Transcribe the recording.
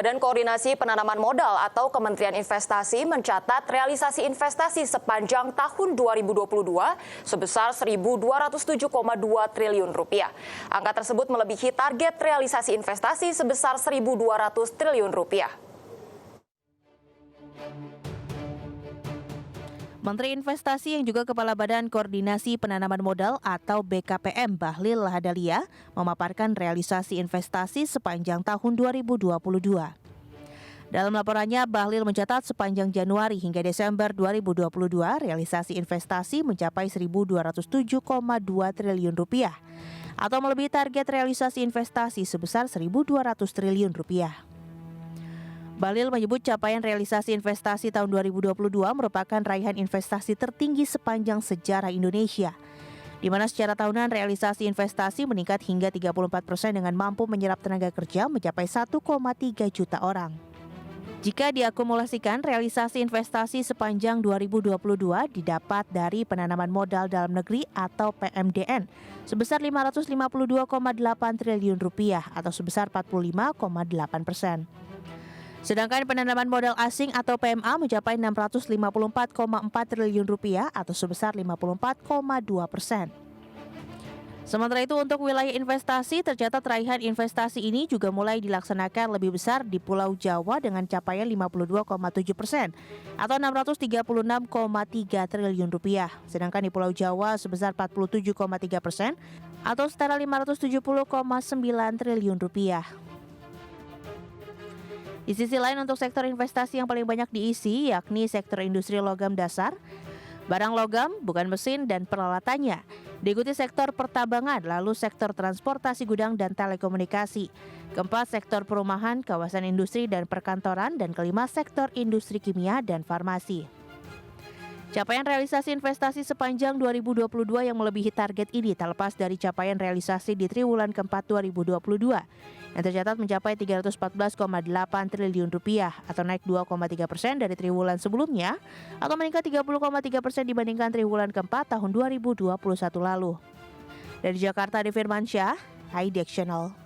Badan Koordinasi Penanaman Modal atau Kementerian Investasi mencatat realisasi investasi sepanjang tahun 2022 sebesar 1.207,2 triliun rupiah. Angka tersebut melebihi target realisasi investasi sebesar 1.200 triliun rupiah. Menteri Investasi yang juga Kepala Badan Koordinasi Penanaman Modal atau BKPM Bahlil Lahadalia memaparkan realisasi investasi sepanjang tahun 2022. Dalam laporannya, Bahlil mencatat sepanjang Januari hingga Desember 2022 realisasi investasi mencapai 1.207,2 triliun rupiah atau melebihi target realisasi investasi sebesar 1.200 triliun rupiah. Bahlil menyebut capaian realisasi investasi tahun 2022 merupakan raihan investasi tertinggi sepanjang sejarah Indonesia, di mana secara tahunan realisasi investasi meningkat hingga 34% dengan mampu menyerap tenaga kerja mencapai 1,3 juta orang. Jika diakumulasikan, realisasi investasi sepanjang 2022 didapat dari penanaman modal dalam negeri atau PMDN sebesar 552,8 triliun rupiah atau sebesar 45,8%. Sedangkan penanaman modal asing atau PMA mencapai 654,4 triliun rupiah atau sebesar 54,2%. Sementara itu untuk wilayah investasi tercatat raihan investasi ini juga mulai dilaksanakan lebih besar di Pulau Jawa dengan capaian 52,7% atau 636,3 triliun rupiah. Sedangkan di Pulau Jawa sebesar 47,3% atau setara 570,9 triliun rupiah. Di sisi lain untuk sektor investasi yang paling banyak diisi yakni sektor industri logam dasar, barang logam, bukan mesin, dan peralatannya. Diikuti sektor pertambangan, lalu sektor transportasi gudang dan telekomunikasi. Keempat, sektor perumahan, kawasan industri dan perkantoran, dan kelima, sektor industri kimia dan farmasi. Capaian realisasi investasi sepanjang 2022 yang melebihi target ini tak lepas dari capaian realisasi di triwulan keempat 2022 yang tercatat mencapai 314,8 triliun rupiah atau naik 2,3% dari triwulan sebelumnya atau meningkat 30,3% dibandingkan triwulan keempat tahun 2021 lalu. Dari Jakarta, Ade Firmansyah, HiDeck Channel.